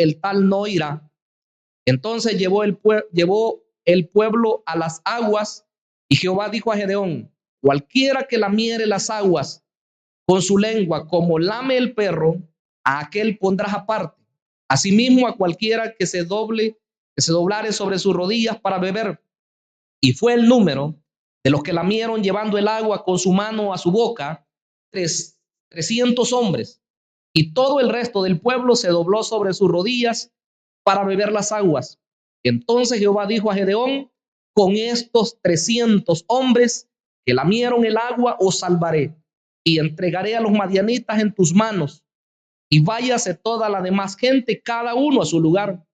el tal no irá. Entonces llevó el pueblo a las aguas, y Jehová dijo a Gedeón: cualquiera que lamiere las aguas con su lengua como lame el perro, a aquel pondrás aparte. Asimismo a cualquiera que se doblare sobre sus rodillas para beber. Y fue el número de los que lamieron llevando el agua con su mano a su boca, 300 hombres. Y todo el resto del pueblo se dobló sobre sus rodillas para beber las aguas. Entonces Jehová dijo a Gedeón: con estos 300 hombres que lamieron el agua os salvaré, y entregaré a los madianitas en tus manos, y váyase toda la demás gente, cada uno a su lugar.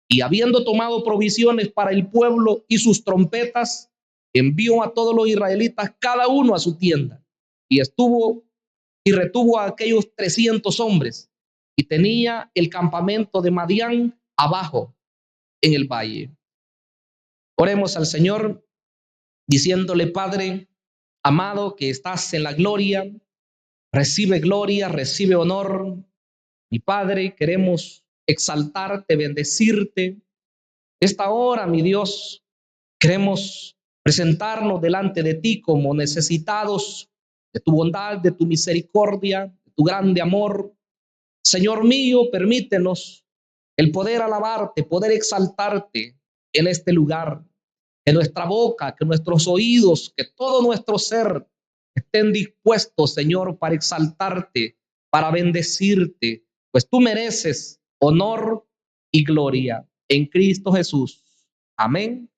Y habiendo tomado provisiones para el pueblo y sus trompetas, envió a todos los israelitas, cada uno a su tienda, y retuvo a aquellos 300 hombres, y tenía el campamento de Madián abajo en el valle. Oremos al Señor diciéndole: Padre amado, que estás en la gloria, recibe honor. Mi Padre, queremos exaltarte, bendecirte. Esta hora, mi Dios, queremos presentarnos delante de ti como necesitados de tu bondad, de tu misericordia, de tu grande amor. Señor mío, permítenos el poder alabarte, poder exaltarte en este lugar, en nuestra boca, que nuestros oídos, que todo nuestro ser estén dispuestos, Señor, para exaltarte, para bendecirte, pues tú mereces honor y gloria en Cristo Jesús. Amén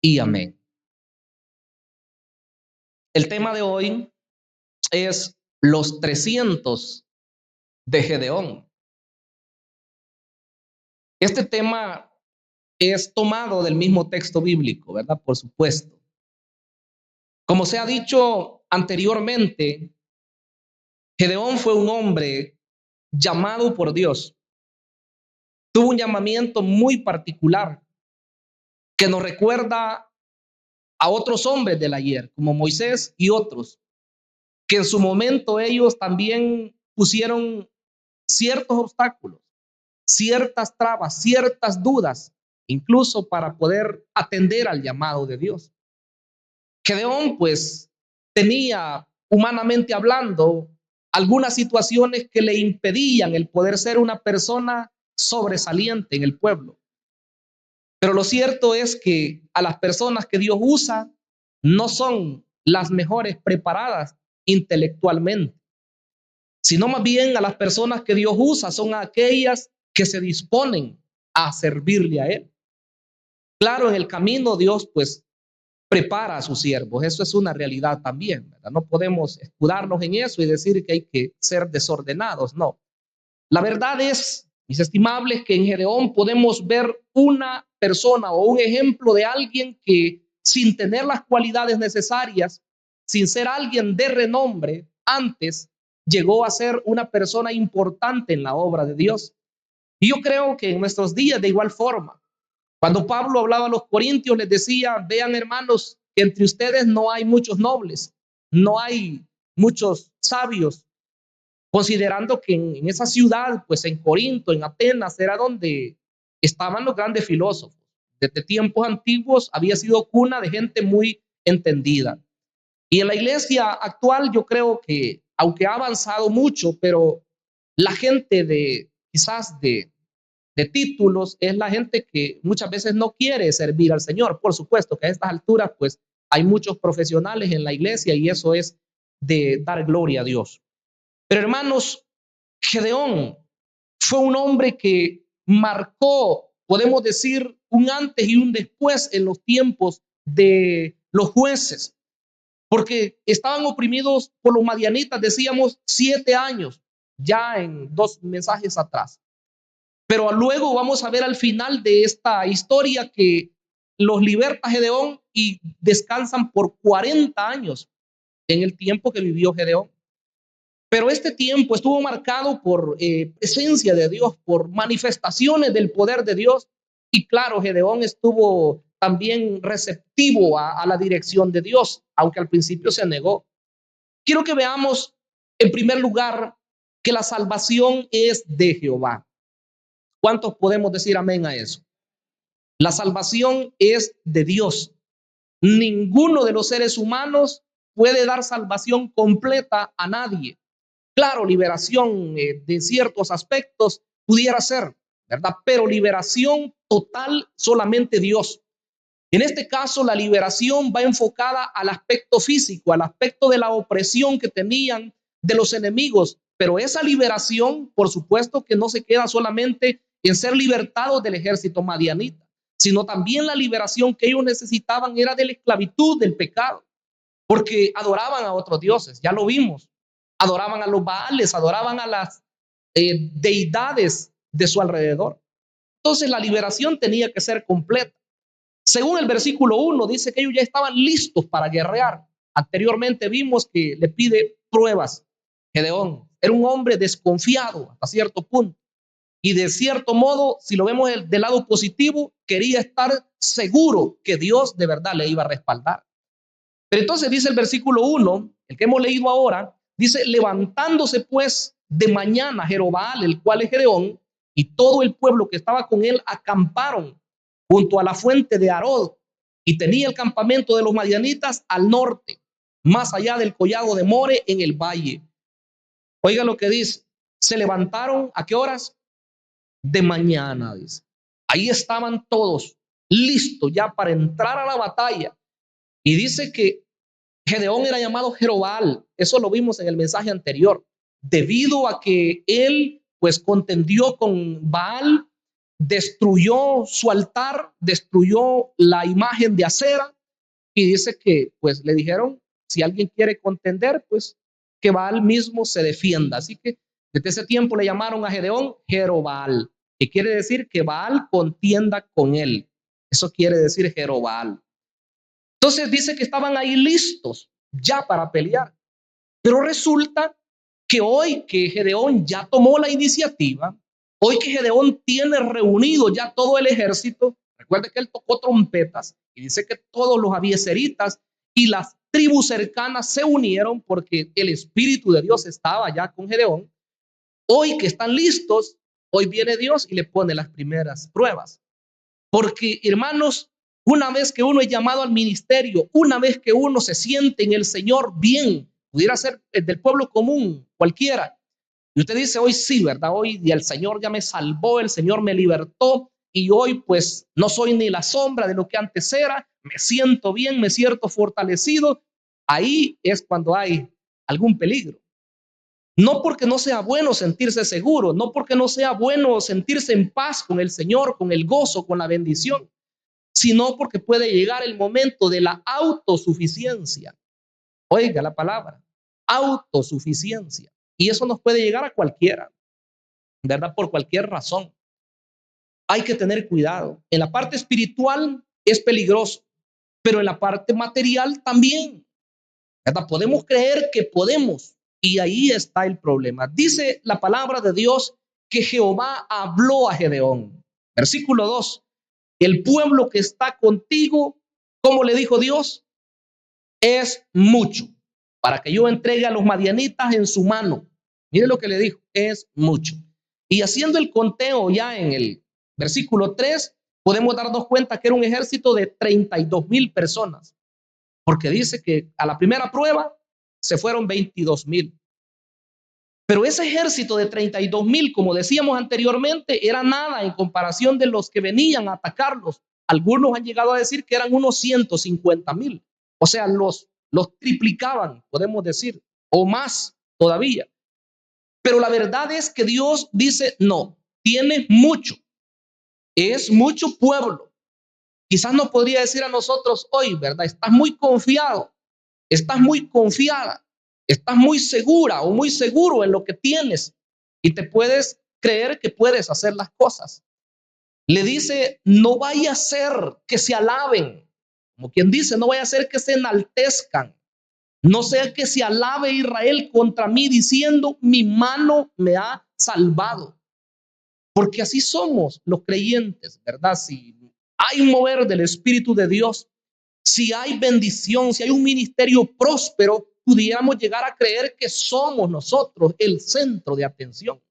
y amén. El tema de hoy es los 300 de Gedeón. Este tema es tomado del mismo texto bíblico, ¿verdad? Por supuesto. Como se ha dicho anteriormente, Gedeón fue un hombre llamado por Dios. Tuvo un llamamiento muy particular que nos recuerda a otros hombres del ayer, como Moisés y otros, que en su momento ellos también pusieron ciertos obstáculos, ciertas trabas, ciertas dudas, incluso para poder atender al llamado de Dios. Gedeón, pues, tenía, humanamente hablando, algunas situaciones que le impedían el poder ser una persona sobresaliente en el pueblo. Pero lo cierto es que a las personas que Dios usa no son las mejores preparadas intelectualmente, sino más bien a las personas que Dios usa son aquellas que se disponen a servirle a Él. Claro, en el camino Dios pues prepara a sus siervos, eso es una realidad también, ¿verdad? No podemos escudarnos en eso y decir que hay que ser desordenados, no. La verdad es, mis estimables, que en Gedeón podemos ver una persona o un ejemplo de alguien que sin tener las cualidades necesarias, sin ser alguien de renombre, antes llegó a ser una persona importante en la obra de Dios. Y yo creo que en nuestros días de igual forma, cuando Pablo hablaba a los corintios, les decía: vean, hermanos, que entre ustedes no hay muchos nobles, no hay muchos sabios, considerando que en esa ciudad, pues en Corinto, en Atenas, era donde estaban los grandes filósofos. Desde tiempos antiguos había sido cuna de gente muy entendida. Y en la iglesia actual yo creo que, aunque ha avanzado mucho, pero la gente quizás de títulos es la gente que muchas veces no quiere servir al Señor. Por supuesto que a estas alturas pues hay muchos profesionales en la iglesia y eso es de dar gloria a Dios. Pero hermanos, Gedeón fue un hombre que marcó, podemos decir, un antes y un después en los tiempos de los jueces, porque estaban oprimidos por los madianitas, decíamos 7 años, ya en 2 mensajes atrás. Pero luego vamos a ver al final de esta historia que los liberta Gedeón y descansan por 40 años en el tiempo que vivió Gedeón. Pero este tiempo estuvo marcado por presencia de Dios, por manifestaciones del poder de Dios. Y claro, Gedeón estuvo también receptivo a la dirección de Dios, aunque al principio se negó. Quiero que veamos en primer lugar que la salvación es de Jehová. ¿Cuántos podemos decir amén a eso? La salvación es de Dios. Ninguno de los seres humanos puede dar salvación completa a nadie. Claro, liberación de ciertos aspectos pudiera ser, ¿verdad? Pero liberación total solamente Dios. En este caso, la liberación va enfocada al aspecto físico, al aspecto de la opresión que tenían de los enemigos. Pero esa liberación, por supuesto que no se queda solamente en ser libertados del ejército madianita, sino también la liberación que ellos necesitaban era de la esclavitud, del pecado, porque adoraban a otros dioses, ya lo vimos, adoraban a los Baales, adoraban a las deidades de su alrededor. Entonces la liberación tenía que ser completa. Según el versículo 1, dice que ellos ya estaban listos para guerrear. Anteriormente vimos que le pide pruebas. Gedeón era un hombre desconfiado hasta cierto punto. Y de cierto modo, si lo vemos del lado positivo, quería estar seguro que Dios de verdad le iba a respaldar. Pero entonces dice el versículo 1, el que hemos leído ahora, dice, levantándose pues de mañana Jerobbaal, el cual es Gedeón, y todo el pueblo que estaba con él acamparon junto a la fuente de Arod, y tenía el campamento de los madianitas al norte, más allá del collado de More en el valle. Oiga lo que dice, se levantaron, ¿a qué horas? De mañana, dice. Ahí estaban todos listos ya para entrar a la batalla. Y dice que Gedeón era llamado Jerobbaal, eso lo vimos en el mensaje anterior, debido a que él pues contendió con Baal, destruyó su altar, destruyó la imagen de Acera, y dice que pues le dijeron, si alguien quiere contender, pues que Baal mismo se defienda. Así que desde ese tiempo le llamaron a Gedeón Jerobbaal, que quiere decir que Baal contienda con él. Eso quiere decir Jerobbaal. Entonces dice que estaban ahí listos ya para pelear. Pero resulta que hoy que Gedeón ya tomó la iniciativa, hoy que Gedeón tiene reunido ya todo el ejército, recuerde que él tocó trompetas y dice que todos los abieseritas y las tribus cercanas se unieron porque el Espíritu de Dios estaba ya con Gedeón. Hoy que están listos, hoy viene Dios y le pone las primeras pruebas. Porque, hermanos, una vez que uno es llamado al ministerio, una vez que uno se siente en el Señor bien, pudiera ser del pueblo común, cualquiera, y usted dice, hoy sí, ¿verdad? Hoy el Señor ya me salvó, el Señor me libertó, y hoy pues no soy ni la sombra de lo que antes era, me siento bien, me siento fortalecido. Ahí es cuando hay algún peligro. No porque no sea bueno sentirse seguro, no porque no sea bueno sentirse en paz con el Señor, con el gozo, con la bendición, sino porque puede llegar el momento de la autosuficiencia. Oiga la palabra, autosuficiencia. Y eso nos puede llegar a cualquiera, ¿verdad? Por cualquier razón. Hay que tener cuidado. En la parte espiritual es peligroso, pero en la parte material también, ¿verdad? Podemos creer que podemos, y ahí está el problema. Dice la palabra de Dios que Jehová habló a Gedeón. Versículo 2. El pueblo que está contigo, ¿cómo le dijo Dios? Es mucho para que yo entregue a los madianitas en su mano. Mire lo que le dijo, es mucho. Y haciendo el conteo ya en el versículo 3, podemos darnos cuenta que era un ejército de 32,000 personas, porque dice que a la primera prueba se fueron 22,000. Pero ese ejército de 32,000, como decíamos anteriormente, era nada en comparación de los que venían a atacarlos. Algunos han llegado a decir que eran unos 150,000. O sea, los triplicaban, podemos decir, o más todavía. Pero la verdad es que Dios dice, no, tienes mucho, es mucho pueblo. Quizás no podría decir a nosotros hoy, ¿verdad? Estás muy confiado, estás muy confiada, estás muy segura o muy seguro en lo que tienes y te puedes creer que puedes hacer las cosas. Le dice, no vaya a ser que se alaben, como quien dice, no vaya a ser que se enaltezcan, no sea que se alabe Israel contra mí diciendo, mi mano me ha salvado. Porque así somos los creyentes, ¿verdad? Si hay un mover del Espíritu de Dios, si hay bendición, si hay un ministerio próspero, pudiéramos llegar a creer que somos nosotros el centro de atención.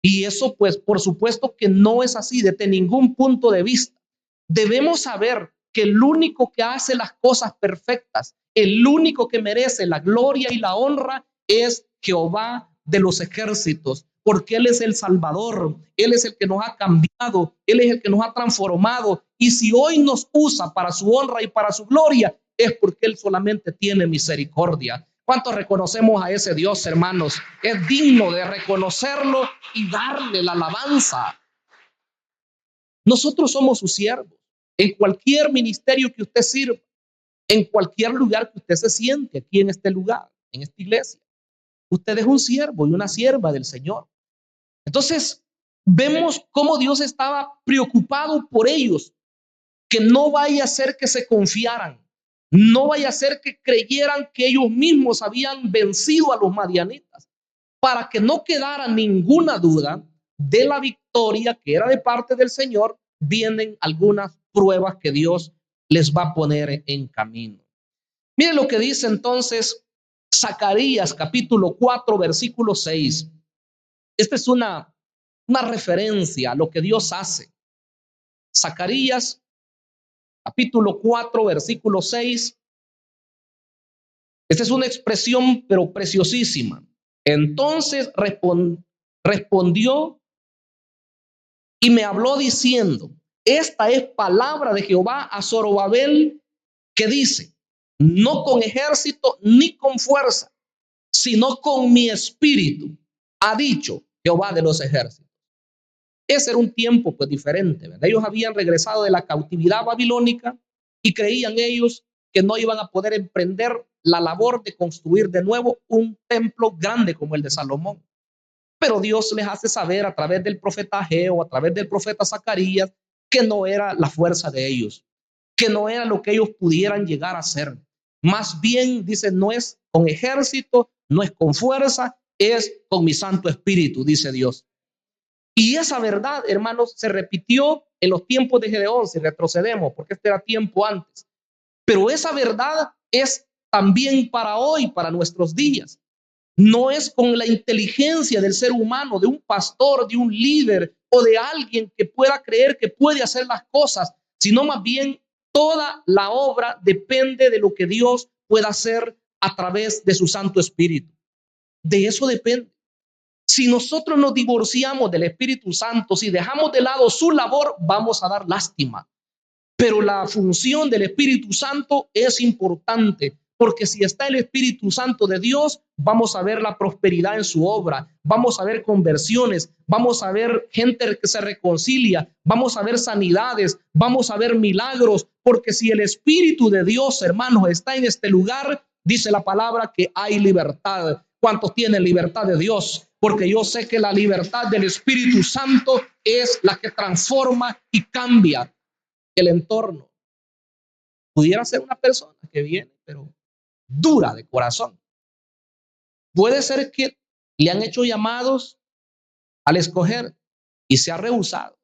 Y eso, pues, por supuesto que no es así desde ningún punto de vista. Debemos saber que el único que hace las cosas perfectas, el único que merece la gloria y la honra es Jehová de los ejércitos, porque Él es el Salvador, Él es el que nos ha cambiado, Él es el que nos ha transformado. Y si hoy nos usa para su honra y para su gloria, es porque Él solamente tiene misericordia. ¿Cuántos reconocemos a ese Dios, hermanos? Es digno de reconocerlo y darle la alabanza. Nosotros somos sus siervos. En cualquier ministerio que usted sirva, en cualquier lugar que usted se siente, aquí en este lugar, en esta iglesia, usted es un siervo y una sierva del Señor. Entonces, vemos cómo Dios estaba preocupado por ellos, que no vaya a ser que se confiaran, no vaya a ser que creyeran que ellos mismos habían vencido a los madianitas, para que no quedara ninguna duda de la victoria que era de parte del Señor. Vienen algunas pruebas que Dios les va a poner en camino. Mire lo que dice entonces Zacarías capítulo 4 versículo 6. Esta es una referencia a lo que Dios hace. Zacarías capítulo 4 versículo 6. Esta es una expresión pero preciosísima. Entonces respondió y me habló diciendo: esta es palabra de Jehová a Zorobabel, que dice: no con ejército ni con fuerza, sino con mi espíritu, ha dicho Jehová de los ejércitos. Ese era un tiempo pues diferente, ¿verdad? Ellos habían regresado de la cautividad babilónica y creían ellos que no iban a poder emprender la labor de construir de nuevo un templo grande como el de Salomón. Pero Dios les hace saber a través del profeta Ageo, a través del profeta Zacarías, que no era la fuerza de ellos, que no era lo que ellos pudieran llegar a ser. Más bien, dice, no es con ejército, no es con fuerza, es con mi Santo Espíritu, dice Dios. Y esa verdad, hermanos, se repitió en los tiempos de Gedeón, si retrocedemos, porque este era tiempo antes. Pero esa verdad es también para hoy, para nuestros días. No es con la inteligencia del ser humano, de un pastor, de un líder o de alguien que pueda creer que puede hacer las cosas, sino más bien toda la obra depende de lo que Dios pueda hacer a través de su Santo Espíritu. De eso depende. Si nosotros nos divorciamos del Espíritu Santo, si dejamos de lado su labor, vamos a dar lástima. Pero la función del Espíritu Santo es importante, porque si está el Espíritu Santo de Dios, vamos a ver la prosperidad en su obra, vamos a ver conversiones, vamos a ver gente que se reconcilia, vamos a ver sanidades, vamos a ver milagros, porque si el Espíritu de Dios, hermanos, está en este lugar, dice la palabra que hay libertad. ¿Cuántos tienen libertad de Dios? Porque yo sé que la libertad del Espíritu Santo es la que transforma y cambia el entorno. Pudiera ser una persona que viene, pero dura de corazón. Puede ser que le han hecho llamados al escoger y se ha rehusado.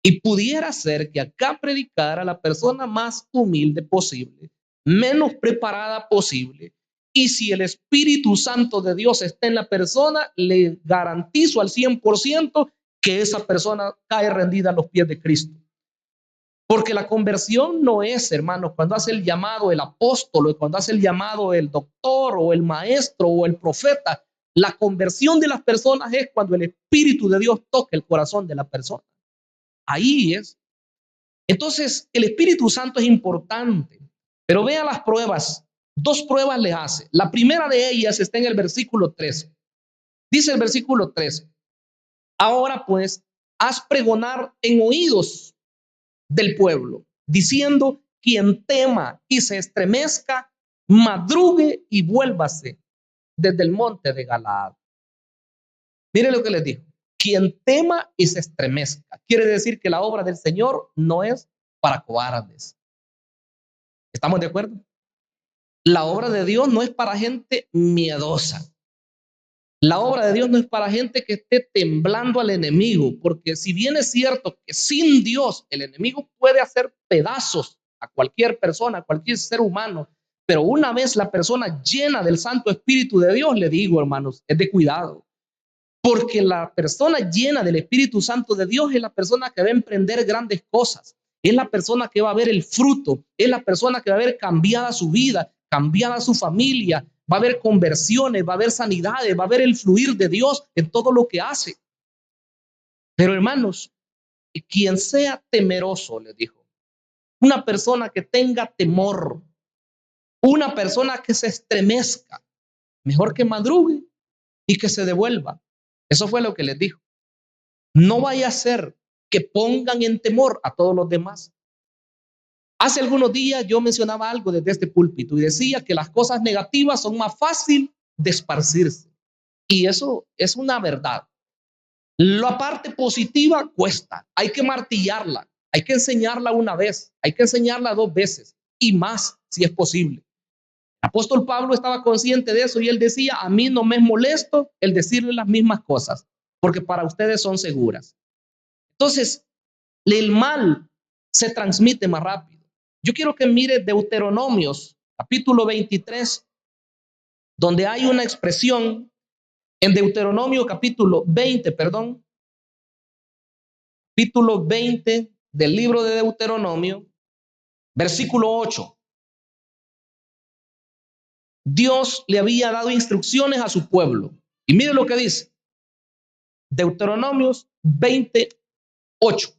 Y pudiera ser que acá predicara la persona más humilde posible, menos preparada posible. Y si el Espíritu Santo de Dios está en la persona, le garantizo al 100% que esa persona cae rendida a los pies de Cristo. Porque la conversión no es, hermanos, cuando hace el llamado el apóstol, o cuando hace el llamado el doctor, o el maestro, o el profeta. La conversión de las personas es cuando el Espíritu de Dios toca el corazón de la persona. Ahí es. Entonces, el Espíritu Santo es importante. Pero vea las pruebas. Dos pruebas le hace. La primera de ellas está en el versículo 3. Dice el versículo 3: ahora pues, haz pregonar en oídos del pueblo, diciendo: quien tema y se estremezca, madrugue y vuélvase desde el monte de Galaad. Mire lo que les dijo: quien tema y se estremezca. Quiere decir que la obra del Señor no es para cobardes. ¿Estamos de acuerdo? La obra de Dios no es para gente miedosa. La obra de Dios no es para gente que esté temblando al enemigo, porque si bien es cierto que sin Dios el enemigo puede hacer pedazos a cualquier persona, a cualquier ser humano, pero una vez la persona llena del Santo Espíritu de Dios, le digo, hermanos, es de cuidado, Porque la persona llena del Espíritu Santo de Dios es la persona que va a emprender grandes cosas. Es la persona que va a ver el fruto. Es la persona que va a ver cambiada su vida, cambiada su familia. Va a haber conversiones, va a haber sanidades, va a haber el fluir de Dios en todo lo que hace. Pero hermanos, quien sea temeroso, les dijo, una persona que tenga temor, una persona que se estremezca, mejor que madrugue y que se devuelva. Eso fue lo que les dijo. No vaya a ser que pongan en temor a todos los demás. Hace algunos días yo mencionaba algo desde este púlpito y decía que las cosas negativas son más fácil de esparcirse. Y eso es una verdad. La parte positiva cuesta, hay que martillarla, hay que enseñarla una vez, hay que enseñarla 2 veces y más si es posible. El apóstol Pablo estaba consciente de eso y él decía, a mí no me es molesto el decirle las mismas cosas, porque para ustedes son seguras. Entonces, el mal se transmite más rápido. Yo quiero que mire Deuteronomios, capítulo 23, donde hay una expresión en Deuteronomio capítulo 20, capítulo 20 del libro de Deuteronomio, versículo 8. Dios le había dado instrucciones a su pueblo. Y mire lo que dice. Deuteronomios 28.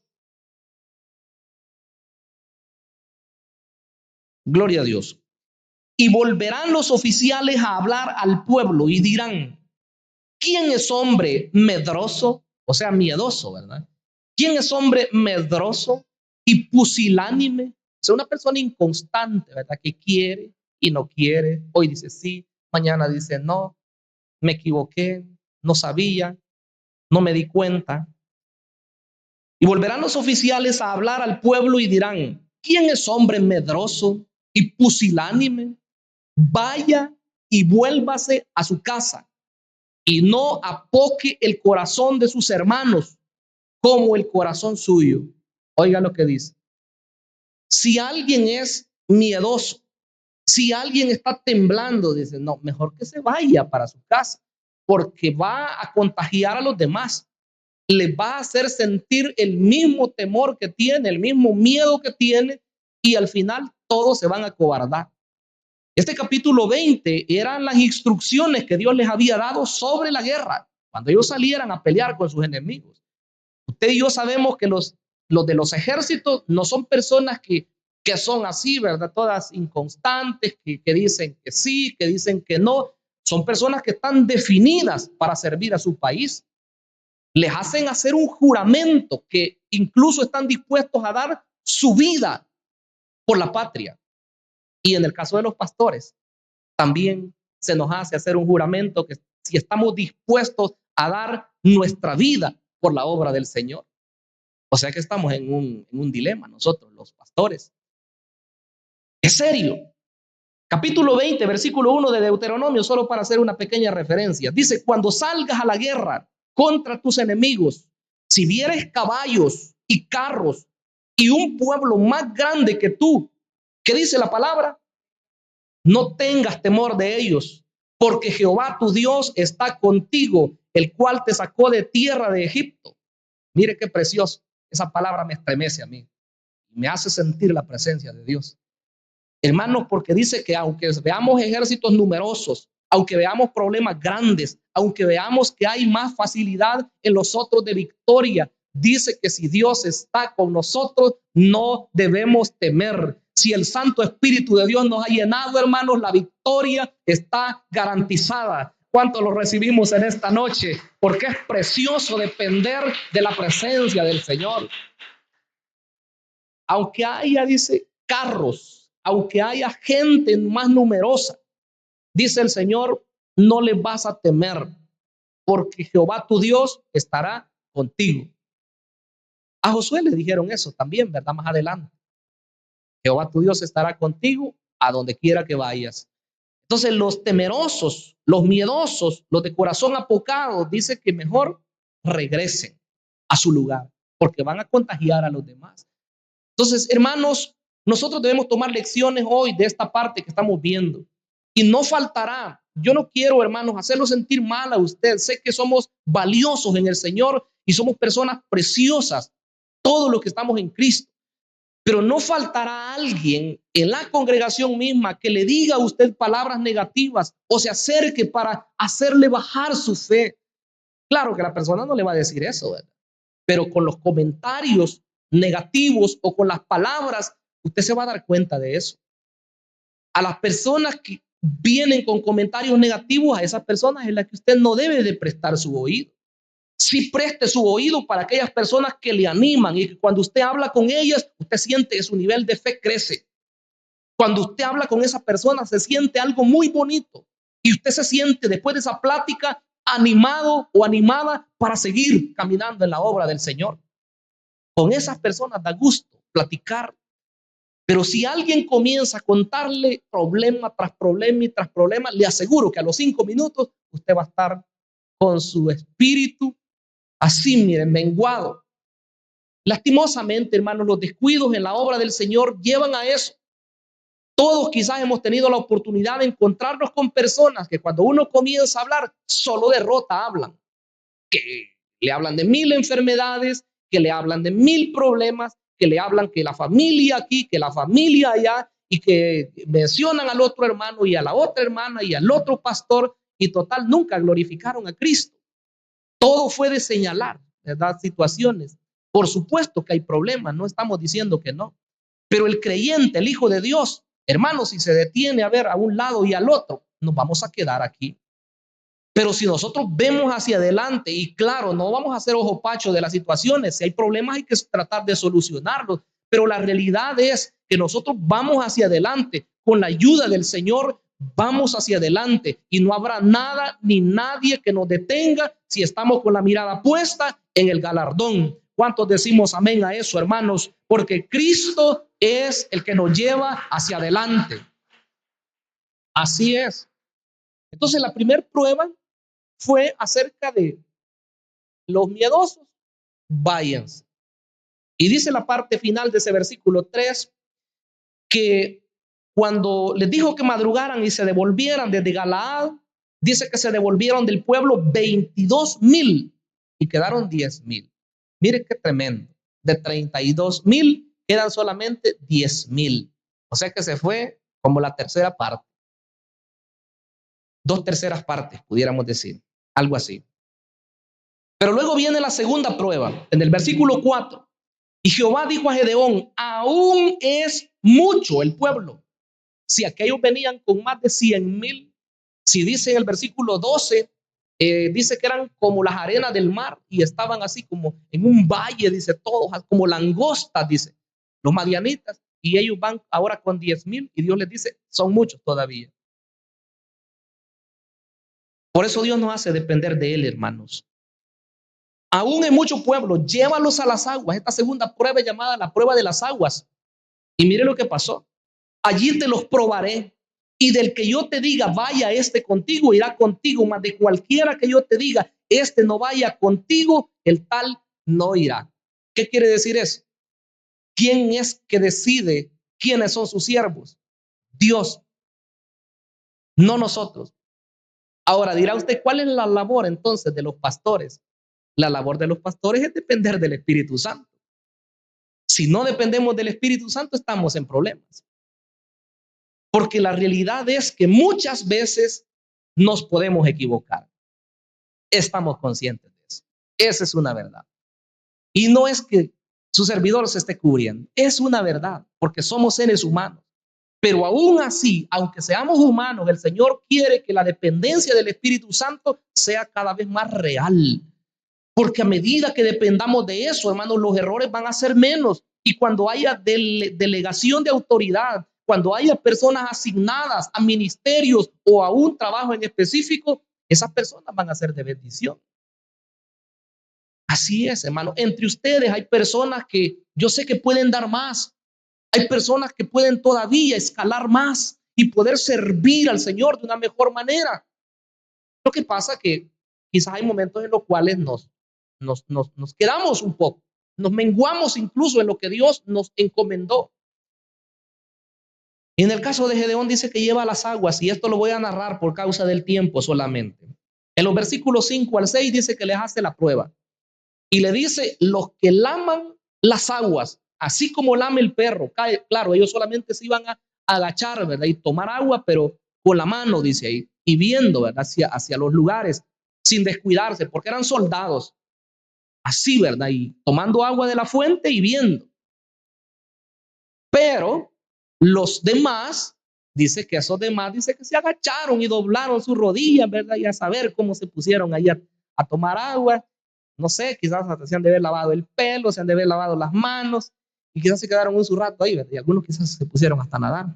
Gloria a Dios. Y volverán los oficiales a hablar al pueblo y dirán, ¿quién es hombre medroso? O sea, miedoso, ¿verdad? ¿Quién es hombre medroso y pusilánime? O sea, una persona inconstante, ¿verdad? Que quiere y no quiere. Hoy dice sí, mañana dice no, me equivoqué, no sabía, no me di cuenta. Y volverán los oficiales a hablar al pueblo y dirán, ¿quién es hombre medroso y pusilánime? Vaya y vuélvase a su casa y no apoque el corazón de sus hermanos como el corazón suyo. Oiga lo que dice. Si alguien es miedoso, si alguien está temblando, dice, no, mejor que se vaya para su casa, porque va a contagiar a los demás. Le va a hacer sentir el mismo temor que tiene, el mismo miedo que tiene, y al final todos se van a acobardar. Este capítulo 20 eran las instrucciones que Dios les había dado sobre la guerra, cuando ellos salieran a pelear con sus enemigos. Usted y yo sabemos que los de los ejércitos no son personas que son así, ¿verdad? Todas inconstantes, que dicen que sí, que dicen que no. Son personas que están definidas para servir a su país. Les hacen hacer un juramento que incluso están dispuestos a dar su vida por la patria. Y en el caso de los pastores, también se nos hace hacer un juramento que si estamos dispuestos a dar nuestra vida por la obra del Señor. O sea que estamos en un dilema nosotros, los pastores. Es serio. Capítulo 20, versículo 1 de Deuteronomio, solo para hacer una pequeña referencia. Dice, cuando salgas a la guerra contra tus enemigos, si vieres caballos y carros y un pueblo más grande que tú, ¿qué dice la palabra? No tengas temor de ellos, porque Jehová tu Dios está contigo, el cual te sacó de tierra de Egipto. Mire qué precioso. Esa palabra me estremece a mí. Me hace sentir la presencia de Dios. Hermanos, porque dice que aunque veamos ejércitos numerosos, aunque veamos problemas grandes, aunque veamos que hay más facilidad en los otros de victoria, dice que si Dios está con nosotros, no debemos temer. Si el Santo Espíritu de Dios nos ha llenado, hermanos, la victoria está garantizada. ¿Cuánto lo recibimos en esta noche? Porque es precioso depender de la presencia del Señor. Aunque haya, dice, carros, aunque haya gente más numerosa, dice el Señor, no le vas a temer, porque Jehová tu Dios estará contigo. A Josué le dijeron eso también, ¿verdad? Más adelante. Jehová tu Dios estará contigo a donde quiera que vayas. Entonces los temerosos, los miedosos, los de corazón apocado, dice que mejor regresen a su lugar, porque van a contagiar a los demás. Entonces, hermanos, nosotros debemos tomar lecciones hoy de esta parte que estamos viendo. Y no faltará yo no quiero, hermanos, hacerlo sentir mal a usted. Sé que somos valiosos en el Señor y somos personas preciosas, todos los que estamos en Cristo. Pero no faltará alguien en la congregación misma que le diga a usted palabras negativas o se acerque para hacerle bajar su fe. Claro que la persona no le va a decir eso, ¿verdad? Pero con los comentarios negativos o con las palabras, usted se va a dar cuenta de eso. A las personas que vienen con comentarios negativos, a esas personas es la que usted no debe de prestar su oído. Sí, preste su oído para aquellas personas que le animan y que cuando usted habla con ellas, usted siente que su nivel de fe crece. Cuando usted habla con esa persona, se siente algo muy bonito y usted se siente después de esa plática animado o animada para seguir caminando en la obra del Señor. Con esas personas da gusto platicar. Pero si alguien comienza a contarle problema tras problema y tras problema, le aseguro que a los 5 minutos usted va a estar con su espíritu así, miren, menguado. Lastimosamente, hermanos, los descuidos en la obra del Señor llevan a eso. Todos quizás hemos tenido la oportunidad de encontrarnos con personas que cuando uno comienza a hablar, solo derrota hablan, que le hablan de 1000 enfermedades, que le hablan de 1000 problemas, que le hablan que la familia aquí, que la familia allá, y que mencionan al otro hermano y a la otra hermana y al otro pastor, y total, nunca glorificaron a Cristo. Todo fue de señalar, ¿verdad? Situaciones. Por supuesto que hay problemas, no estamos diciendo que no. Pero el creyente, el Hijo de Dios, hermanos, si se detiene a ver a un lado y al otro, nos vamos a quedar aquí. Pero si nosotros vemos hacia adelante y claro, no vamos a hacer ojo pacho de las situaciones, si hay problemas hay que tratar de solucionarlos, pero la realidad es que nosotros vamos hacia adelante con la ayuda del Señor, vamos hacia adelante y no habrá nada ni nadie que nos detenga si estamos con la mirada puesta en el galardón. ¿Cuántos decimos amén a eso, hermanos? Porque Cristo es el que nos lleva hacia adelante. Así es. Entonces la primera prueba fue acerca de los miedosos, váyanse. Y dice la parte final de ese versículo 3 que cuando les dijo que madrugaran y se devolvieran desde Galaad, dice que se devolvieron del pueblo 22,000 y quedaron 10,000. Mire qué tremendo. De 32,000 quedan solamente 10,000. O sea que se fue como la tercera parte. 2/3 partes, pudiéramos decir. Algo así. Pero luego viene la segunda prueba, en el versículo 4. Y Jehová dijo a Gedeón, aún es mucho el pueblo. Si aquellos venían con más de 100,000, si dice en el versículo 12, dice que eran como las arenas del mar y estaban así como en un valle, dice todos, como langostas, dice los madianitas, y ellos van ahora con 10,000 y Dios les dice, son muchos todavía. Por eso Dios nos hace depender de Él, hermanos. Aún en mucho pueblo, llévalos a las aguas. Esta segunda prueba es llamada la prueba de las aguas. Y mire lo que pasó. Allí te los probaré. Y del que yo te diga, vaya este contigo, irá contigo. Mas de cualquiera que yo te diga, este no vaya contigo, el tal no irá. ¿Qué quiere decir eso? ¿Quién es que decide quiénes son sus siervos? Dios, no nosotros. Ahora dirá usted, ¿cuál es la labor entonces de los pastores? La labor de los pastores es depender del Espíritu Santo. Si no dependemos del Espíritu Santo, estamos en problemas. Porque la realidad es que muchas veces nos podemos equivocar. Estamos conscientes de eso. Esa es una verdad. Y no es que su servidor se esté cubriendo. Es una verdad, porque somos seres humanos. Pero aún así, aunque seamos humanos, el Señor quiere que la dependencia del Espíritu Santo sea cada vez más real. Porque a medida que dependamos de eso, hermanos, los errores van a ser menos. Y cuando haya delegación de autoridad, cuando haya personas asignadas a ministerios o a un trabajo en específico, esas personas van a ser de bendición. Así es, hermano. Entre ustedes hay personas que yo sé que pueden dar más. Hay personas que pueden todavía escalar más y poder servir al Señor de una mejor manera. Lo que pasa es que quizás hay momentos en los cuales nos quedamos un poco, nos menguamos incluso en lo que Dios nos encomendó. En el caso de Gedeón dice que lleva las aguas, y esto lo voy a narrar por causa del tiempo solamente. En los versículos 5 al 6 dice que les hace la prueba. Y le dice, los que laman las aguas, así como lame el perro, claro, ellos solamente se iban a agachar, ¿verdad? Y tomar agua, pero con la mano, dice ahí, y viendo, ¿verdad? Hacia los lugares, sin descuidarse, porque eran soldados, así, ¿verdad? Y tomando agua de la fuente y viendo. Pero los demás, dice que esos demás, dice que se agacharon y doblaron sus rodillas, ¿verdad? Y a saber cómo se pusieron ahí a tomar agua. No sé, quizás hasta se han de haber lavado el pelo, se han de haber lavado las manos, y quizás se quedaron un su rato ahí, ¿verdad? Y algunos quizás se pusieron hasta a nadar.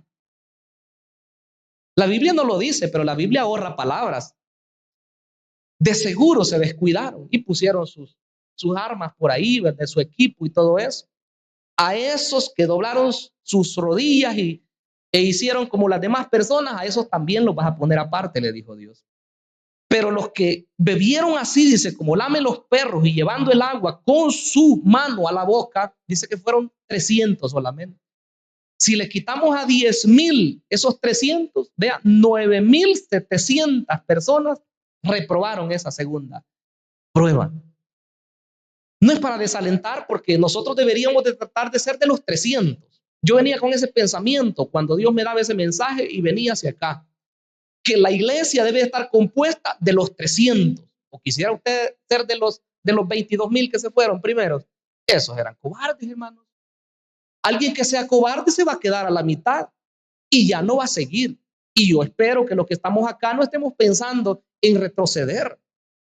La Biblia no lo dice, pero la Biblia ahorra palabras. De seguro se descuidaron y pusieron sus armas por ahí, ¿verdad? Su equipo y todo eso. A esos que doblaron sus rodillas e hicieron como las demás personas, a esos también los vas a poner aparte, le dijo Dios. Pero los que bebieron así, dice, como lamen los perros y llevando el agua con su mano a la boca, dice que fueron 300 solamente. Si le quitamos a 10,000 esos 300, vea, 9,700 personas reprobaron esa segunda prueba. No es para desalentar, porque nosotros deberíamos de tratar de ser de los 300. Yo venía con ese pensamiento cuando Dios me daba ese mensaje y venía hacia acá, que la iglesia debe estar compuesta de los 300. ¿O quisiera usted ser de los 22,000 que se fueron primero? Esos eran cobardes, hermanos. Alguien que sea cobarde se va a quedar a la mitad y ya no va a seguir. Y yo espero que los que estamos acá no estemos pensando en retroceder,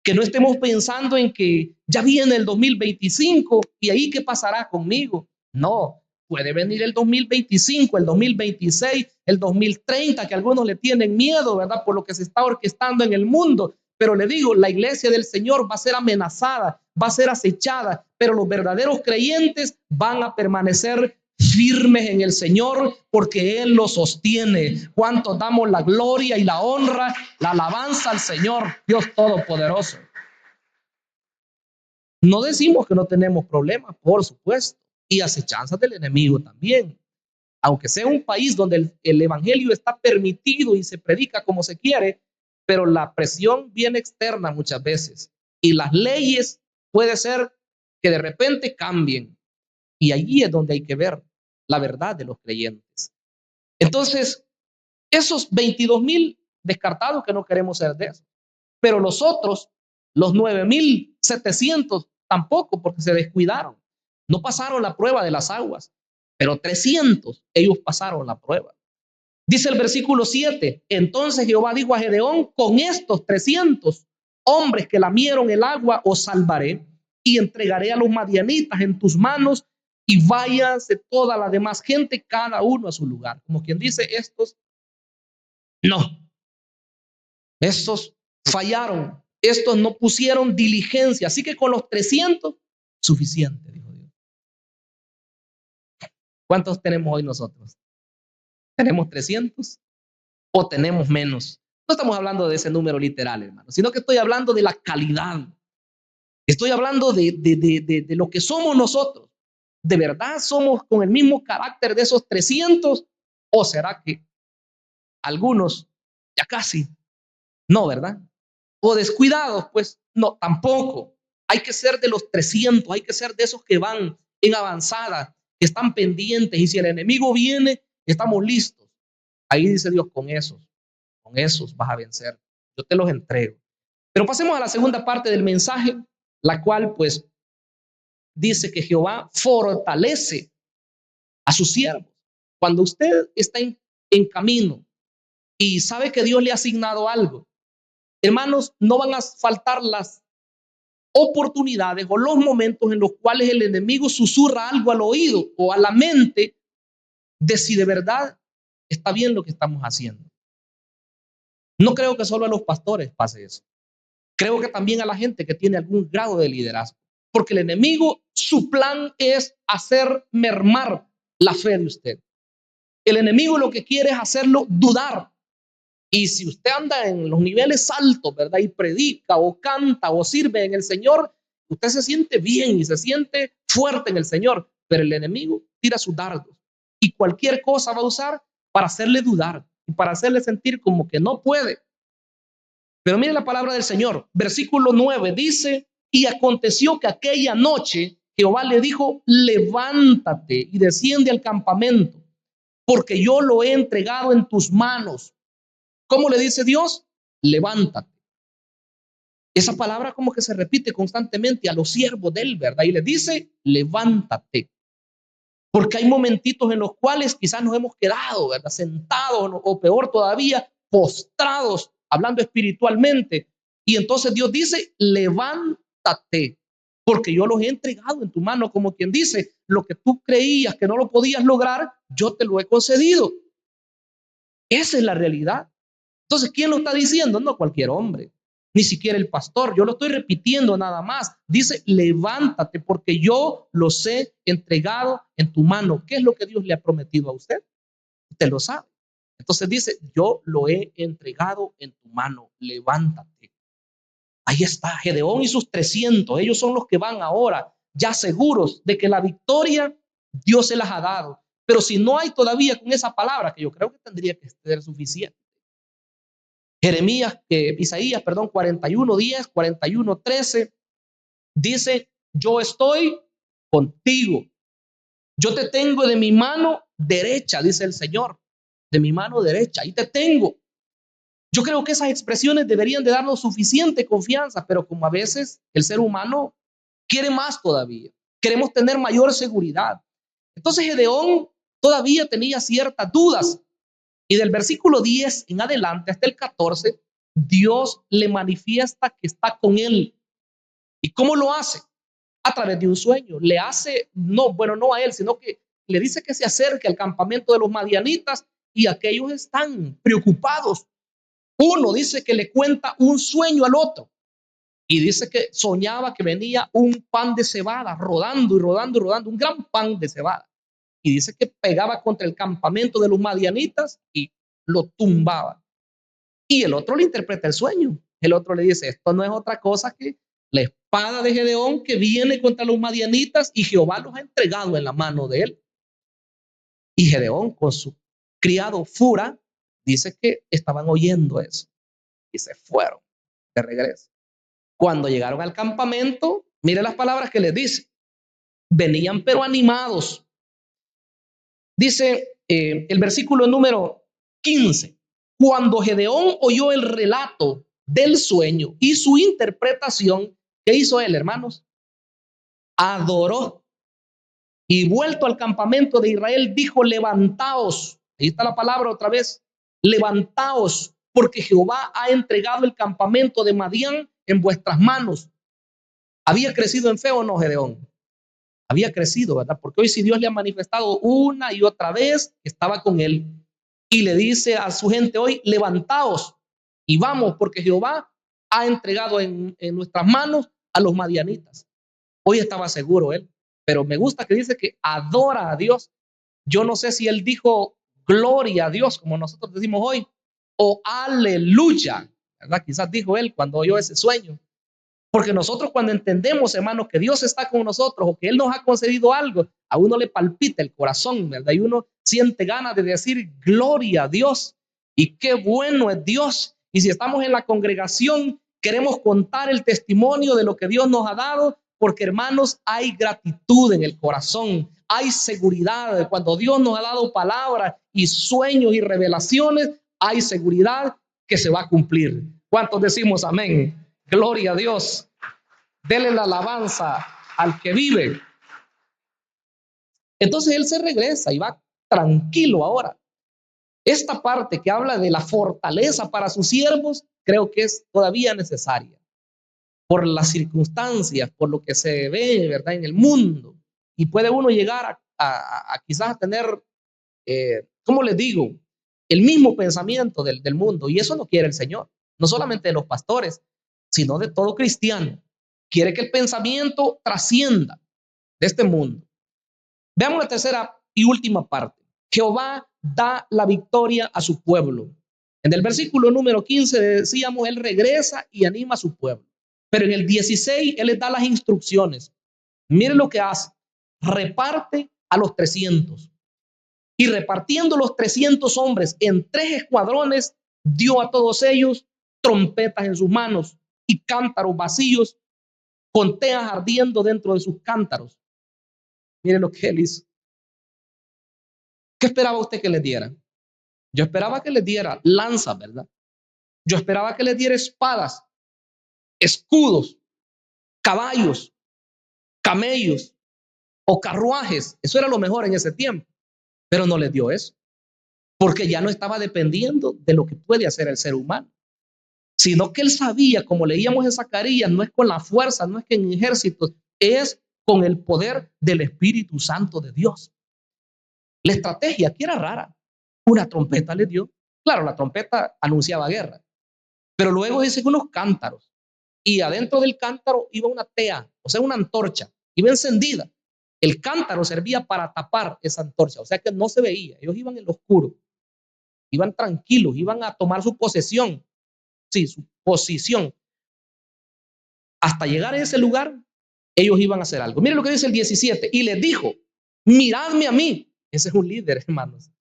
que no estemos pensando en que ya viene el 2025 y ahí qué pasará conmigo. No, puede venir el 2025, el 2026, el 2030, que algunos le tienen miedo, ¿verdad? Por lo que se está orquestando en el mundo. Pero le digo, la iglesia del Señor va a ser amenazada, va a ser acechada, pero los verdaderos creyentes van a permanecer firmes en el Señor, porque Él los sostiene. ¿Cuántos damos la gloria y la honra, la alabanza al Señor, Dios Todopoderoso? No decimos que no tenemos problemas, por supuesto, y acechanzas del enemigo también. Aunque sea un país donde el evangelio está permitido y se predica como se quiere, pero la presión viene externa muchas veces, y las leyes puede ser que de repente cambien, y allí es donde hay que ver la verdad de los creyentes. Entonces, esos 22,000 descartados, que no queremos ser de eso, pero los otros, los 9,700, tampoco, porque se descuidaron, no pasaron la prueba de las aguas, pero 300 ellos pasaron la prueba. Dice el versículo 7, entonces Jehová dijo a Gedeón, con estos 300 hombres que lamieron el agua os salvaré y entregaré a los madianitas en tus manos, y váyanse toda la demás gente, cada uno a su lugar. Como quien dice, estos no, estos fallaron, estos no pusieron diligencia, así que con los 300, suficiente, dijo Dios. ¿Cuántos tenemos hoy nosotros? ¿Tenemos 300 o tenemos menos? No estamos hablando de ese número literal, hermano, sino que estoy hablando de la calidad. Estoy hablando de lo que somos nosotros. ¿De verdad somos con el mismo carácter de esos 300? ¿O será que algunos ya casi no, verdad? O descuidados, pues no, tampoco. Hay que ser de los 300, hay que ser de esos que van en avanzada, que están pendientes, y si el enemigo viene, estamos listos. Ahí dice Dios, con esos vas a vencer. Yo te los entrego. Pero pasemos a la segunda parte del mensaje, la cual pues dice que Jehová fortalece a sus siervos. Cuando usted está en camino y sabe que Dios le ha asignado algo, hermanos, no van a faltar las oportunidades o los momentos en los cuales el enemigo susurra algo al oído o a la mente de si de verdad está bien lo que estamos haciendo. No creo que solo a los pastores pase eso. Creo que también a la gente que tiene algún grado de liderazgo, porque el enemigo, su plan es hacer mermar la fe de usted. El enemigo lo que quiere es hacerlo dudar. Y si usted anda en los niveles altos, ¿verdad? Y predica o canta o sirve en el Señor, usted se siente bien y se siente fuerte en el Señor, pero el enemigo tira sus dardos y cualquier cosa va a usar para hacerle dudar y para hacerle sentir como que no puede. Pero mire la palabra del Señor. Versículo 9 dice, y aconteció que aquella noche Jehová le dijo, levántate y desciende al campamento, porque yo lo he entregado en tus manos. ¿Cómo le dice Dios? Levántate. Esa palabra como que se repite constantemente a los siervos de él, ¿verdad? Y le dice, levántate. Porque hay momentitos en los cuales quizás nos hemos quedado, ¿verdad? Sentados o peor todavía, postrados, hablando espiritualmente. Y entonces Dios dice, levántate, porque yo los he entregado en tu mano, como quien dice, lo que tú creías que no lo podías lograr, yo te lo he concedido. Esa es la realidad. Entonces, ¿quién lo está diciendo? No cualquier hombre, ni siquiera el pastor. Yo lo estoy repitiendo nada más. Dice, levántate porque yo los he entregado en tu mano. ¿Qué es lo que Dios le ha prometido a usted? Usted lo sabe. Entonces dice, yo lo he entregado en tu mano. Levántate. Ahí está Gedeón y sus 300. Ellos son los que van ahora ya seguros de que la victoria Dios se las ha dado. Pero si no hay todavía con esa palabra, que yo creo que tendría que ser suficiente. Isaías, 41:10, 41:13, dice, yo estoy contigo. Yo te tengo de mi mano derecha, dice el Señor, de mi mano derecha, ahí te tengo. Yo creo que esas expresiones deberían de darnos suficiente confianza, pero como a veces el ser humano quiere más todavía, queremos tener mayor seguridad. Entonces Gedeón todavía tenía ciertas dudas. Y del versículo 10 en adelante hasta el 14, Dios le manifiesta que está con él. ¿Y cómo lo hace? A través de un sueño. Le hace, no a él, sino que le dice que se acerque al campamento de los madianitas y aquellos están preocupados. Uno dice que le cuenta un sueño al otro y dice que soñaba que venía un pan de cebada rodando y rodando y rodando, un gran pan de cebada. Y dice que pegaba contra el campamento de los madianitas y lo tumbaba. Y el otro le interpreta el sueño. El otro le dice, esto no es otra cosa que la espada de Gedeón que viene contra los madianitas y Jehová los ha entregado en la mano de él. Y Gedeón con su criado Fura dice que estaban oyendo eso y se fueron de regreso. Cuando llegaron al campamento, mire las palabras que les dice. Venían pero animados. Dice el versículo número 15. Cuando Gedeón oyó el relato del sueño y su interpretación, ¿qué hizo él, hermanos? Adoró. Y vuelto al campamento de Israel, dijo, levantaos. Ahí está la palabra otra vez. Levantaos, porque Jehová ha entregado el campamento de Madián en vuestras manos. ¿Había crecido en fe o no, Gedeón? Había crecido, ¿verdad? Porque hoy si Dios le ha manifestado una y otra vez, estaba con él. Y le dice a su gente hoy, levantaos y vamos, porque Jehová ha entregado en nuestras manos a los madianitas. Hoy estaba seguro él, pero me gusta que dice que adora a Dios. Yo no sé si él dijo gloria a Dios, como nosotros decimos hoy, o aleluya, ¿verdad? Quizás dijo él cuando oyó ese sueño. Porque nosotros cuando entendemos, hermanos, que Dios está con nosotros o que Él nos ha concedido algo, a uno le palpita el corazón, ¿verdad? Y uno siente ganas de decir gloria a Dios y qué bueno es Dios. Y si estamos en la congregación, queremos contar el testimonio de lo que Dios nos ha dado, porque hermanos, hay gratitud en el corazón, hay seguridad. Cuando Dios nos ha dado palabras y sueños y revelaciones, hay seguridad que se va a cumplir. ¿Cuántos decimos amén? Gloria a Dios. Dele la alabanza al que vive. Entonces él se regresa y va tranquilo ahora. Esta parte que habla de la fortaleza para sus siervos, creo que es todavía necesaria. Por las circunstancias, por lo que se ve, ¿verdad? En el mundo. Y puede uno llegar a quizás a tener, ¿cómo les digo? El mismo pensamiento del mundo. Y eso no quiere el Señor. No solamente de los pastores, sino de todo cristiano. Quiere que el pensamiento trascienda de este mundo. Veamos la tercera y última parte. Jehová da la victoria a su pueblo. En el versículo número 15 decíamos, él regresa y anima a su pueblo. Pero en el 16, él les da las instrucciones. Miren lo que hace. Reparte a los 300. Y repartiendo los 300 hombres en 3 escuadrones, dio a todos ellos trompetas en sus manos y cántaros vacíos con teas ardiendo dentro de sus cántaros. Miren lo que él hizo. ¿Qué esperaba usted que les diera? Yo esperaba que les diera lanzas, ¿verdad? Yo esperaba que les diera espadas, escudos, caballos, camellos o carruajes. Eso era lo mejor en ese tiempo, pero no les dio eso, porque ya no estaba dependiendo de lo que puede hacer el ser humano, sino que él sabía, como leíamos en Zacarías, no es con la fuerza, no es que en ejércitos, es con el poder del Espíritu Santo de Dios. La estrategia aquí era rara. Una trompeta les dio. Claro, la trompeta anunciaba guerra, pero luego dicen unos cántaros, y adentro del cántaro iba una tea, o sea, una antorcha, iba encendida. El cántaro servía para tapar esa antorcha, o sea que no se veía. Ellos iban en lo oscuro, iban tranquilos, iban a tomar su posesión, sí, su posición. Hasta llegar a ese lugar, ellos iban a hacer algo. Miren lo que dice el 17, y les dijo, miradme a mí. Ese es un líder, hermanos.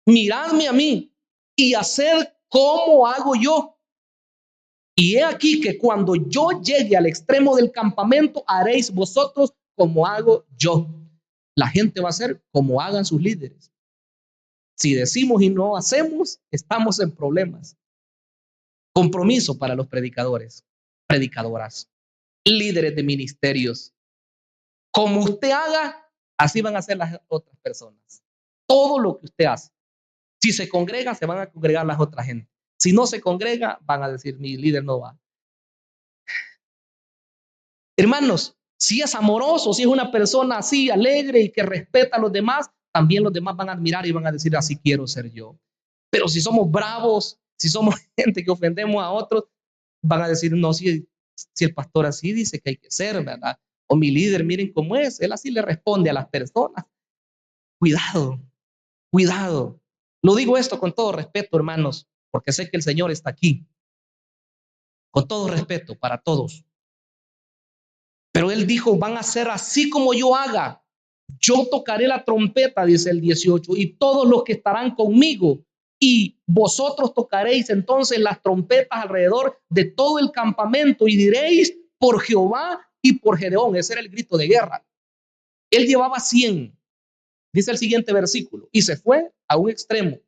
Miradme a mí y haced como hago yo. Y he aquí que cuando yo llegue al extremo del campamento, haréis vosotros como hago yo. La gente va a hacer como hagan sus líderes. Si decimos y no hacemos, estamos en problemas. Compromiso para los predicadores, predicadoras, líderes de ministerios. Como usted haga, así van a hacer las otras personas. Todo lo que usted hace. Si se congrega, se van a congregar las otras gente. Si no se congrega, van a decir, mi líder no va. Hermanos, si es amoroso, si es una persona así, alegre y que respeta a los demás, también los demás van a admirar y van a decir, así quiero ser yo. Pero si somos bravos, si somos gente que ofendemos a otros, van a decir, no, si el pastor así dice que hay que ser, ¿verdad? O mi líder, miren cómo es, él así le responde a las personas. Cuidado, cuidado. Lo digo esto con todo respeto, hermanos, porque sé que el Señor está aquí. Con todo respeto para todos. Pero él dijo, van a ser así como yo haga. Yo tocaré la trompeta, dice el 18, y todos los que estarán conmigo, y vosotros tocaréis entonces las trompetas alrededor de todo el campamento y diréis por Jehová y por Gedeón. Ese era el grito de guerra. Él llevaba 100, dice el siguiente versículo, y se fue a un extremo.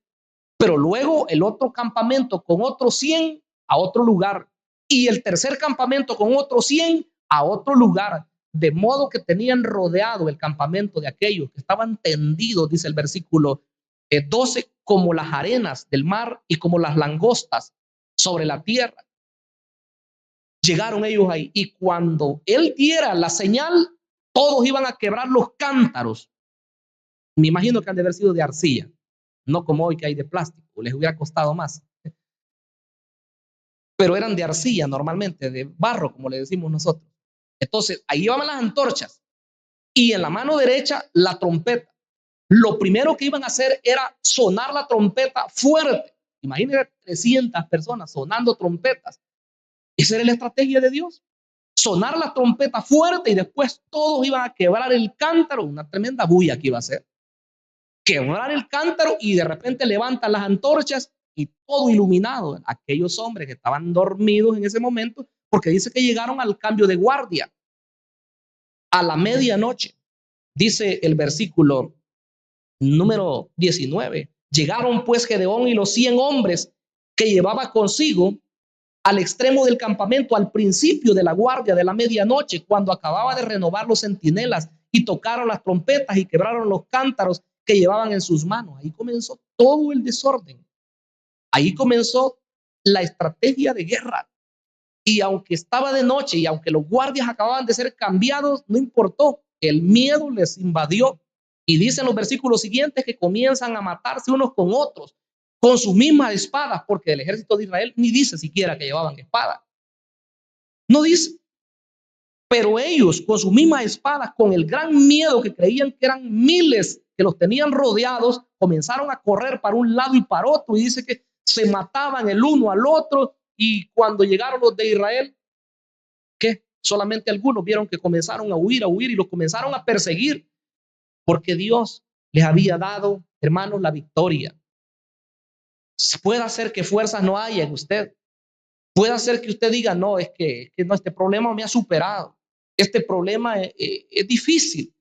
Pero luego el otro campamento con otros 100 a otro lugar, y el tercer campamento con otros 100 a otro lugar, de modo que tenían rodeado el campamento de aquellos que estaban tendidos, dice el versículo 12, como las arenas del mar y como las langostas sobre la tierra. Llegaron ellos ahí, y cuando él diera la señal, todos iban a quebrar los cántaros. Me imagino que han de haber sido de arcilla, no como hoy que hay de plástico, les hubiera costado más. Pero eran de arcilla normalmente, de barro, como le decimos nosotros. Entonces, ahí iban las antorchas y en la mano derecha la trompeta. Lo primero que iban a hacer era sonar la trompeta fuerte. Imagínense 300 personas sonando trompetas. Esa era la estrategia de Dios. Sonar la trompeta fuerte y después todos iban a quebrar el cántaro. Una tremenda bulla que iba a ser. Quebrar el cántaro y de repente levantan las antorchas y todo iluminado. Aquellos hombres que estaban dormidos en ese momento, porque dice que llegaron al cambio de guardia a la medianoche. Dice el versículo número 19. Llegaron pues Gedeón y los 100 hombres que llevaba consigo al extremo del campamento al principio de la guardia de la medianoche, cuando acababa de renovar los centinelas, y tocaron las trompetas y quebraron los cántaros que llevaban en sus manos. Ahí comenzó todo el desorden. Ahí comenzó la estrategia de guerra. Y aunque estaba de noche y aunque los guardias acababan de ser cambiados, no importó. El miedo les invadió. Y dicen los versículos siguientes que comienzan a matarse unos con otros, con sus mismas espadas, porque el ejército de Israel ni dice siquiera que llevaban espada. No dice. Pero ellos, con sus mismas espadas, con el gran miedo que creían que eran miles que los tenían rodeados, comenzaron a correr para un lado y para otro. Y dice que se mataban el uno al otro. Y cuando llegaron los de Israel, ¿qué? Solamente algunos vieron que comenzaron a huir y los comenzaron a perseguir, porque Dios les había dado hermanos, la victoria. Puede hacer que fuerzas no haya en usted. Puede hacer que usted diga, no, es que no, este problema me ha superado. Este problema es difícil.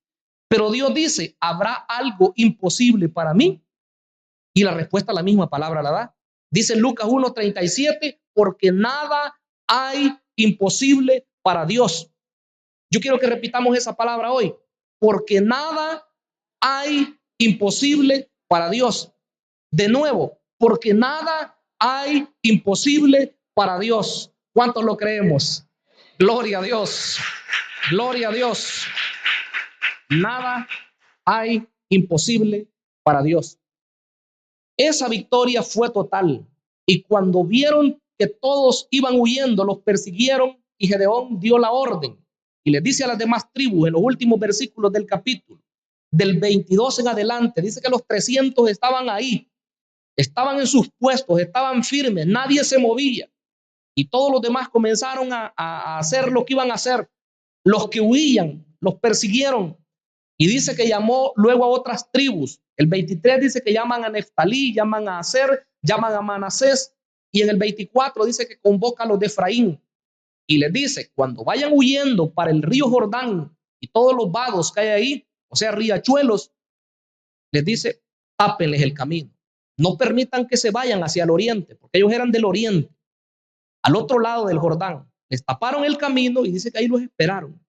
Pero Dios dice, ¿habrá algo imposible para mí? Y la respuesta, la misma palabra la da. Dice Lucas 1:37, porque nada hay imposible para Dios. Yo quiero que repitamos esa palabra hoy, porque nada hay imposible para Dios. De nuevo, porque nada hay imposible para Dios. ¿Cuántos lo creemos? Gloria a Dios. Gloria a Dios. Nada hay imposible para Dios. Esa victoria fue total. Y cuando vieron que todos iban huyendo, los persiguieron y Gedeón dio la orden. Y les dice a las demás tribus en los últimos versículos del capítulo, del 22 en adelante, dice que los 300 estaban ahí, estaban en sus puestos, estaban firmes, nadie se movía. Y todos los demás comenzaron a hacer lo que iban a hacer. Los que huían, los persiguieron. Y dice que llamó luego a otras tribus. El 23 dice que llaman a Neftalí, llaman a Aser, llaman a Manasés. Y en el 24 dice que convoca a los de Efraín. Y les dice, cuando vayan huyendo para el río Jordán y todos los vados que hay ahí, o sea, riachuelos, les dice, tápenles el camino. No permitan que se vayan hacia el oriente, porque ellos eran del oriente, al otro lado del Jordán. Les taparon el camino y dice que ahí los esperaron.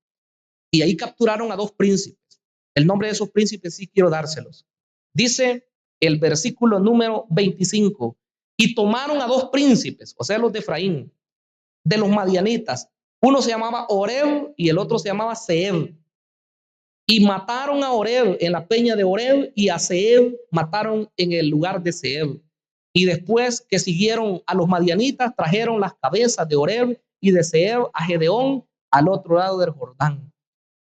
Y ahí capturaron a 2 príncipes. El nombre de esos príncipes sí quiero dárselos. Dice el versículo número 25, y tomaron a 2 príncipes, o sea, los de Efraín, de los madianitas. Uno se llamaba Oreb y el otro se llamaba Zeeb. Y mataron a Oreb en la peña de Oreb y a Zeeb mataron en el lugar de Zeeb. Y después que siguieron a los madianitas, trajeron las cabezas de Oreb y de Zeeb a Gedeón al otro lado del Jordán.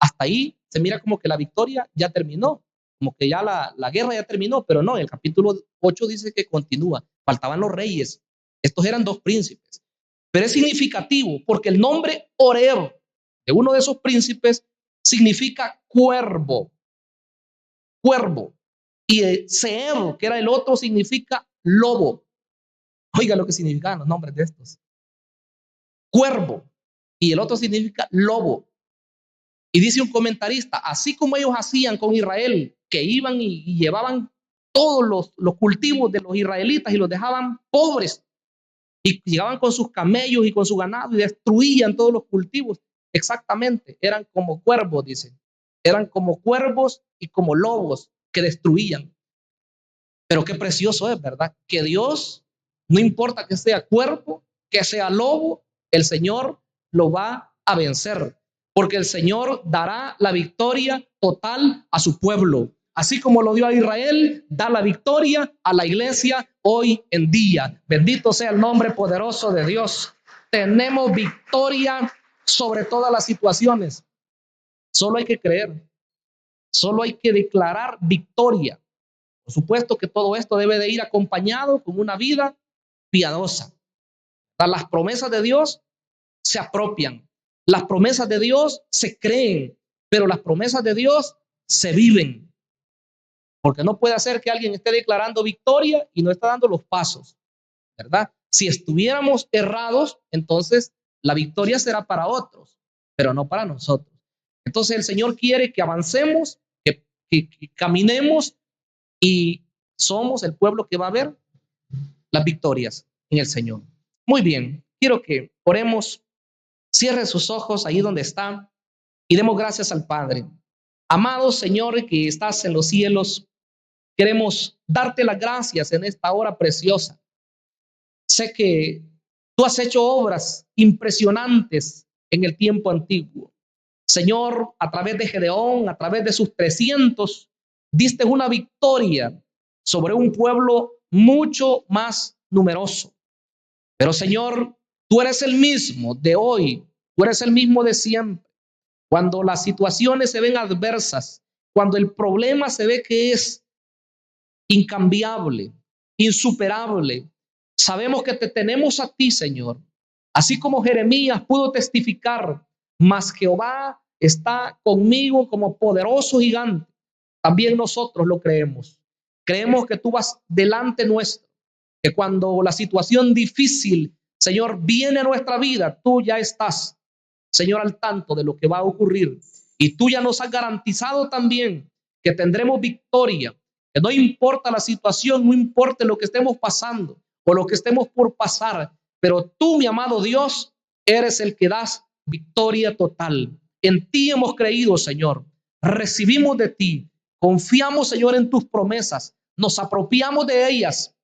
Hasta ahí se mira como que la victoria ya terminó, como que ya la guerra ya terminó, pero no, el capítulo 8 dice que continúa. Faltaban los reyes. Estos eran 2 príncipes. Pero es significativo porque el nombre Oreb de uno de esos príncipes significa cuervo. Cuervo. Y Zeeb, que era el otro, significa lobo. Oiga lo que significan los nombres de estos. Cuervo. Y el otro significa lobo. Y dice un comentarista, así como ellos hacían con Israel, que iban y llevaban todos los cultivos de los israelitas y los dejaban pobres, y llegaban con sus camellos y con su ganado y destruían todos los cultivos. Exactamente, eran como cuervos, dicen. Eran como cuervos y como lobos que destruían. Pero qué precioso es, ¿verdad? Que Dios, no importa que sea cuervo, que sea lobo, el Señor lo va a vencer. Porque el Señor dará la victoria total a su pueblo. Así como lo dio a Israel, da la victoria a la iglesia hoy en día. Bendito sea el nombre poderoso de Dios. Tenemos victoria sobre todas las situaciones. Solo hay que creer. Solo hay que declarar victoria. Por supuesto que todo esto debe de ir acompañado con una vida piadosa. Las promesas de Dios se apropian. Las promesas de Dios se creen, pero las promesas de Dios se viven. Porque no puede ser que alguien esté declarando victoria y no está dando los pasos, ¿verdad? Si estuviéramos errados, entonces la victoria será para otros, pero no para nosotros. Entonces el Señor quiere que avancemos, que caminemos y somos el pueblo que va a ver las victorias en el Señor. Muy bien, quiero que oremos. Cierre sus ojos ahí donde está y demos gracias al Padre. Amado Señor que estás en los cielos, queremos darte las gracias en esta hora preciosa. Sé que tú has hecho obras impresionantes en el tiempo antiguo. Señor, a través de Gedeón, a través de sus 300, diste una victoria sobre un pueblo mucho más numeroso. Pero Señor, tú eres el mismo de hoy, tú eres el mismo de siempre. Cuando las situaciones se ven adversas, cuando el problema se ve que es incambiable, insuperable, sabemos que te tenemos a ti, Señor. Así como Jeremías pudo testificar, mas Jehová está conmigo como poderoso gigante. También nosotros lo creemos. Creemos que tú vas delante nuestro, que cuando la situación difícil, Señor, viene a nuestra vida, tú ya estás, Señor, al tanto de lo que va a ocurrir. Y tú ya nos has garantizado también que tendremos victoria, que no importa la situación, no importa lo que estemos pasando o lo que estemos por pasar, pero tú, mi amado Dios, eres el que das victoria total. En ti hemos creído, Señor. Recibimos de ti. Confiamos, Señor, en tus promesas. Nos apropiamos de ellas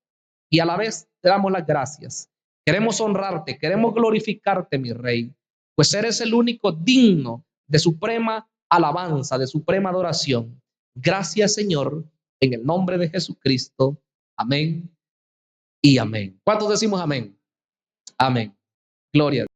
y a la vez te damos las gracias. Queremos honrarte, queremos glorificarte, mi Rey, pues eres el único digno de suprema alabanza, de suprema adoración. Gracias, Señor, en el nombre de Jesucristo. Amén y amén. ¿Cuántos decimos amén? Amén. Gloria a Dios.